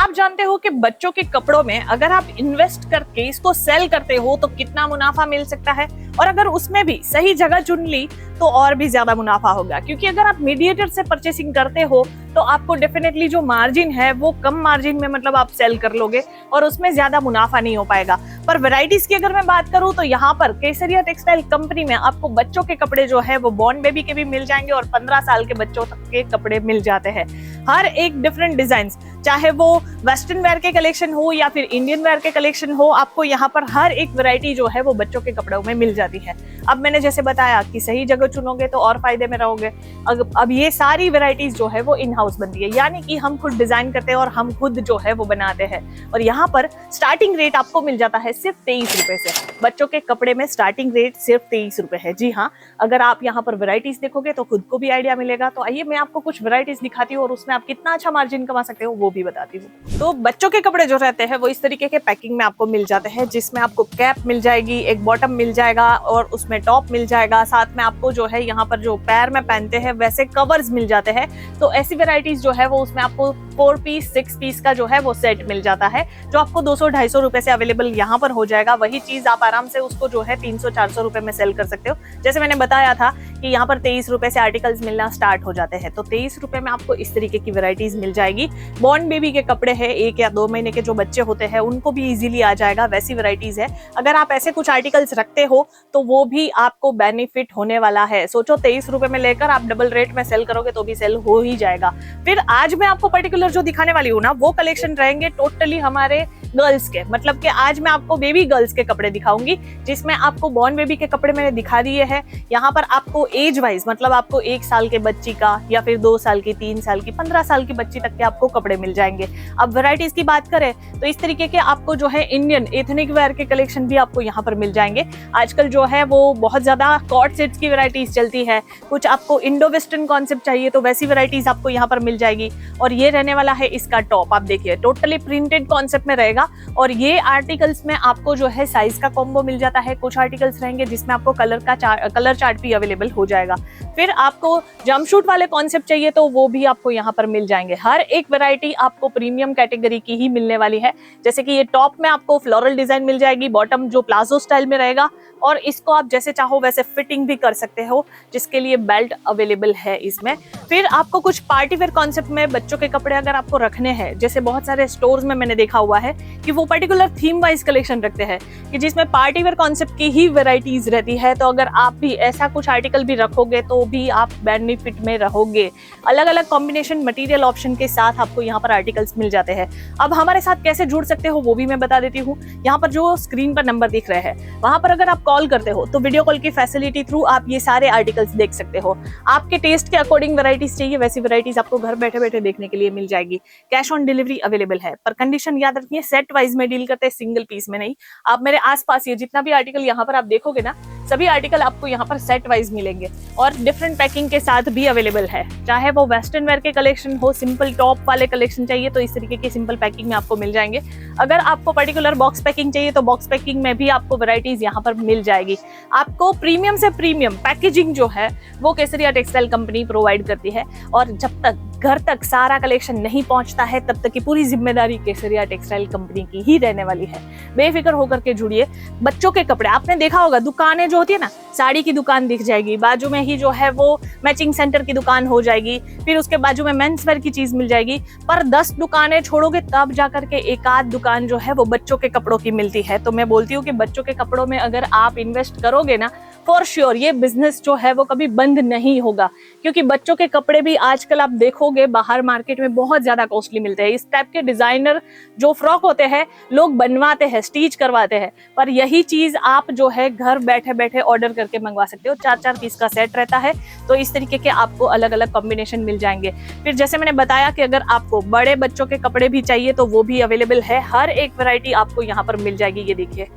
आप जानते हो कि बच्चों के कपड़ों में अगर आप इन्वेस्ट करके इसको सेल करते हो तो कितना मुनाफा मिल सकता है, और अगर उसमें भी सही जगह चुन ली तो और भी ज्यादा मुनाफा होगा। क्योंकि अगर आप मीडिएटर से परचेसिंग करते हो तो आपको डेफिनेटली जो मार्जिन है वो कम मार्जिन में मतलब आप सेल कर लोगे और उसमें ज्यादा मुनाफा नहीं हो पाएगा। पर वैरायटीज की अगर मैं बात करूं तो यहाँ पर केसरिया टेक्सटाइल कंपनी में आपको बच्चों के कपड़े जो है वो बॉर्न बेबी के भी मिल जाएंगे और 15 साल के बच्चों तक के कपड़े मिल जाते हैं। हर एक डिफरेंट डिजाइन, चाहे वो वेस्टर्न वेयर के कलेक्शन हो या फिर इंडियन वेयर के कलेक्शन हो, आपको यहाँ पर हर एक वैरायटी जो है वो बच्चों के कपड़ों में मिल जाती है। अब मैंने जैसे बताया कि सही जगह चुनोगे तो और फायदे में रहोगे। अब ये सारी वैरायटीज जो है वो इन हाउस बनती है, यानी कि हम खुद डिजाइन करते हैं और हम खुद जो है वो बनाते हैं। और यहाँ पर स्टार्टिंग रेट आपको मिल जाता है सिर्फ 23 रुपए से। बच्चों के कपड़े में स्टार्टिंग रेट सिर्फ 23 रुपए है। जी हाँ, अगर आप यहाँ पर वैरायटीज देखोगे तो खुद को भी आइडिया मिलेगा। तो आइए मैं आपको कुछ वैरायटीज दिखाती हूँ और उसमें आप कितना अच्छा मार्जिन कमा सकते हो वो भी बताती हूँ। तो बच्चों के कपड़े जो रहते हैं वो इस तरीके के पैकिंग में आपको मिल जाते हैं, जिसमें आपको कैप मिल जाएगी, एक बॉटम मिल जाएगा और उसमें टॉप मिल जाएगा। साथ में आपको जो है यहाँ पर जो पैर में पहनते हैं वैसे कवर्स मिल जाते हैं। तो ऐसी वैरायटीज जो है वो उसमें आपको 4 पीस 6 पीस का जो है वो सेट मिल जाता है, जो आपको 200-250 रुपए से अवेलेबल यहाँ पर हो जाएगा। वही चीज आप आराम से उसको जो है 300-400 रुपए में सेल कर सकते हो। जैसे मैंने बताया था कि यहाँ पर 23 रुपए से आर्टिकल्स मिलना स्टार्ट हो जाते हैं। तो 23 रुपए में आपको इस तरीके की वैरायटीज मिल जाएगी। बॉर्न बेबी के कपड़े हैं, 1 या 2 महीने के जो बच्चे होते हैं उनको भी इजीली आ जाएगा, वैसी वैरायटीज है। अगर आप ऐसे कुछ आर्टिकल्स रखते हो तो वो भी आपको बेनिफिट होने वाला है। सोचो 23 रुपए में लेकर आप डबल रेट में सेल करोगे तो भी सेल हो ही जाएगा। फिर आज मैं आपको पर्टिकुलर जो दिखाने वाली हूँ ना, वो कलेक्शन रहेंगे टोटली हमारे गर्ल्स के, मतलब कि आज मैं आपको बेबी गर्ल्स के कपड़े दिखाऊंगी, जिसमें आपको बॉर्न बेबी के कपड़े मैंने दिखा दिए हैं। यहाँ पर आपको एज वाइज, मतलब आपको 1 साल के बच्ची का या फिर 2 साल की, 3 साल की, 15 साल की बच्ची तक के आपको कपड़े मिल जाएंगे। अब वैरायटीज की बात करें तो इस तरीके के आपको जो है इंडियन एथनिक वेयर के कलेक्शन भी आपको यहाँ पर मिल जाएंगे। आजकल जो है वो बहुत ज्यादा कॉर्ड सेट्स की वैरायटीज चलती है। कुछ आपको इंडो वेस्टर्न कॉन्सेप्ट चाहिए तो वैसी वैरायटीज आपको यहाँ पर मिल जाएगी। और ये रहने वाला है इसका टॉप, आप देखिए टोटली प्रिंटेड कॉन्सेप्ट में रहेगा। और ये आर्टिकल्स में आपको जो है साइज का कॉम्बो मिल जाता है। कुछ आर्टिकल्स रहेंगे जिसमें आपको कलर चार्ट भी अवेलेबल हो जाएगा। फिर आपको जंपशूट वाले कॉन्सेप्ट चाहिए तो वो भी आपको यहाँ पर मिल जाएंगे। हर एक वैरायटी आपको प्रीमियम कैटेगरी की ही मिलने वाली है। जैसे कि ये टॉप में आपको फ्लोरल डिजाइन मिल जाएगी, बॉटम जो प्लाजो स्टाइल में रहेगा, और इसको आप जैसे चाहो वैसे फिटिंग भी कर सकते हो, जिसके लिए बेल्ट अवेलेबल है इसमें। फिर आपको कुछ पार्टी वेयर कॉन्सेप्ट में बच्चों के कपड़े अगर आपको रखने हैं, जैसे बहुत सारे स्टोर्स में मैंने देखा हुआ है कि वो पर्टिकुलर थीम वाइज कलेक्शन रखते हैं कि जिसमें पार्टी वेयर कॉन्सेप्ट की ही वैरायटीज रहती है। तो अगर आप भी ऐसा कुछ आर्टिकल भी रखोगे तो भी आप बेनिफिट में रहोगे। अलग अलग कॉम्बिनेशन मटेरियल ऑप्शन के साथ आपको यहाँ पर आर्टिकल्स मिल जाते हैं। अब हमारे साथ कैसे जुड़ सकते हो वो भी मैं बता देती हूँ। यहाँ पर जो स्क्रीन पर नंबर दिख रहे हैं वहां पर अगर आप कॉल करते हो तो वीडियो कॉल की फैसिलिटी थ्रू आप ये सारे आर्टिकल्स देख सकते हो। आपके टेस्ट के अकॉर्डिंग वैरायटीज चाहिए वैसी वैरायटीज आपको घर बैठे बैठे देखने के लिए मिल जाएगी। कैश ऑन डिलीवरी अवेलेबल है, पर कंडीशन याद रखिए सेट वाइज में डील करते हैं, सिंगल पीस में नहीं। आप मेरे आसपास ये जितना भी आर्टिकल यहाँ पर आप देखोगे ना, सभी आर्टिकल आपको यहाँ पर सेट वाइज मिलेंगे और डिफरेंट पैकिंग के साथ भी अवेलेबल है। चाहे वो वेस्टर्न वेयर के कलेक्शन हो, सिंपल टॉप वाले कलेक्शन चाहिए तो इस तरीके की सिंपल पैकिंग में आपको मिल जाएंगे। अगर आपको पर्टिकुलर बॉक्स पैकिंग चाहिए तो बॉक्स पैकिंग में भी आपको वैरायटीज यहाँ पर मिल जाएगी। आपको प्रीमियम से प्रीमियम पैकेजिंग जो है वो केसरिया टेक्सटाइल कंपनी प्रोवाइड करती है। और जब तक घर तक सारा कलेक्शन नहीं पहुंचता है तब तक की पूरी जिम्मेदारी केसरिया टेक्सटाइल कंपनी की ही रहने वाली है। बेफिक्र होकर के जुड़िए। बच्चों के कपड़े आपने देखा होगा, दुकानें जो होती है ना, साड़ी की दुकान दिख जाएगी, बाजू में ही जो है वो मैचिंग सेंटर की दुकान हो जाएगी, फिर उसके बाजू में मेंस वेयर की चीज मिल जाएगी। पर 10 दुकानें छोड़ोगे तब जाकर के एक आध दुकान जो है वो बच्चों के कपड़ों की मिलती है। तो मैं बोलती हूँ कि बच्चों के कपड़ों में अगर आप इन्वेस्ट करोगे ना, फॉर श्योर ये बिजनेस जो है वो कभी बंद नहीं होगा। क्योंकि बच्चों के कपड़े भी आजकल आप देखोगे बाहर मार्केट में बहुत ज्यादा कॉस्टली मिलते हैं। इस टाइप के डिजाइनर जो फ्रॉक होते हैं लोग बनवाते हैं, स्टिच करवाते हैं, पर यही चीज आप जो है घर बैठे बैठे ऑर्डर करके मंगवा सकते हो। 4-4 पीस का सेट रहता है तो इस तरीके के आपको अलग अलग कॉम्बिनेशन मिल जाएंगे। फिर जैसे मैंने बताया कि अगर आपको बड़े बच्चों के कपड़े भी चाहिए तो वो भी अवेलेबल है। हर एक वैरायटी आपको यहाँ पर मिल जाएगी। ये देखिए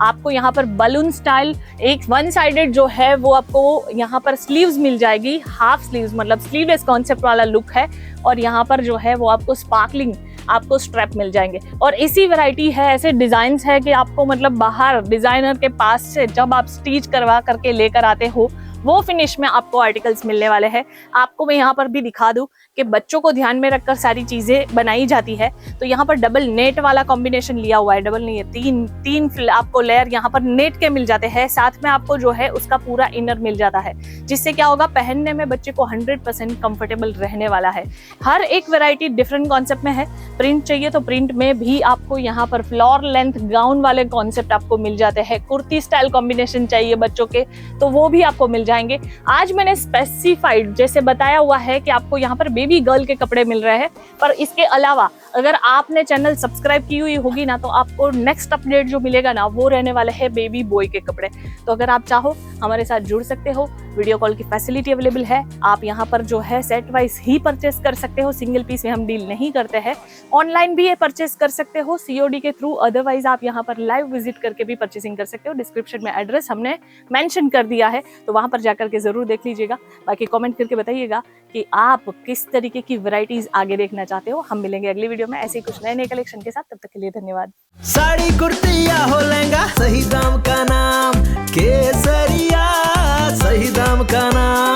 आपको यहाँ पर बलून स्टाइल एक 1 साइडेड जो है वो आपको यहाँ पर स्लीव्स मिल जाएगी, हाफ स्लीव्स मतलब स्लीवलेस कॉन्सेप्ट वाला लुक है। और यहाँ पर जो है वो आपको स्पार्कलिंग आपको स्ट्रैप मिल जाएंगे। और इसी वैरायटी है, ऐसे डिजाइन है कि आपको मतलब बाहर डिजाइनर के पास से जब आप स्टिच करवा करके लेकर आते हो वो फिनिश में आपको आर्टिकल्स मिलने वाले हैं। आपको मैं यहाँ पर भी दिखा दूं कि बच्चों को ध्यान में रखकर सारी चीजें बनाई जाती है। तो यहाँ पर डबल नेट वाला कॉम्बिनेशन लिया हुआ है, डबल नहीं है, तीन आपको लेयर यहाँ पर नेट के मिल जाते हैं, साथ में आपको जो है उसका पूरा इनर मिल जाता है, जिससे क्या होगा, पहनने में बच्चे को 100% कंफर्टेबल रहने वाला है। हर एक वैरायटी डिफरेंट कॉन्सेप्ट में है। प्रिंट चाहिए तो प्रिंट में भी आपको यहाँ पर फ्लोर लेंथ गाउन वाले कॉन्सेप्ट आपको मिल जाते हैं। कुर्ती स्टाइल कॉम्बिनेशन चाहिए बच्चों के तो वो भी आपको मिल जाएंगे। आज मैंने स्पेसिफाइड जैसे बताया हुआ है कि आपको यहाँ पर बेबी गर्ल के कपड़े मिल रहे हैं, पर इसके अलावा अगर आपने चैनल सब्सक्राइब की हुई होगी ना, तो आपको नेक्स्ट अपडेट जो मिलेगा ना वो रहने वाले है बेबी बॉय के कपड़े। तो अगर आप चाहो हमारे साथ जुड़ सकते हो, वीडियो कॉल की फैसिलिटी अवेलेबल है। आप यहाँ पर जो है सेट वाइज ही परचेस कर सकते हो, सिंगल पीस में हम डील नहीं करते हैं। ऑनलाइन भी ये परचेस कर सकते हो COD के थ्रू, अदरवाइज आप यहाँ पर लाइव विजिट करके भी परचेसिंग कर सकते हो। डिस्क्रिप्शन में एड्रेस हमने मेंशन कर दिया है, तो वहां पर जाकर के जरूर देख लीजिएगा। बाकी कमेंट करके बताइएगा कि आप किस तरीके की वैरायटीज आगे देखना चाहते हो। हम मिलेंगे अगली वीडियो में ऐसे ही कुछ नए नए कलेक्शन के साथ, तब तक के लिए धन्यवाद। साड़ी कुर्ती या हो लहंगा, सही दाम का नाम केसरिया, सही दाम का नाम।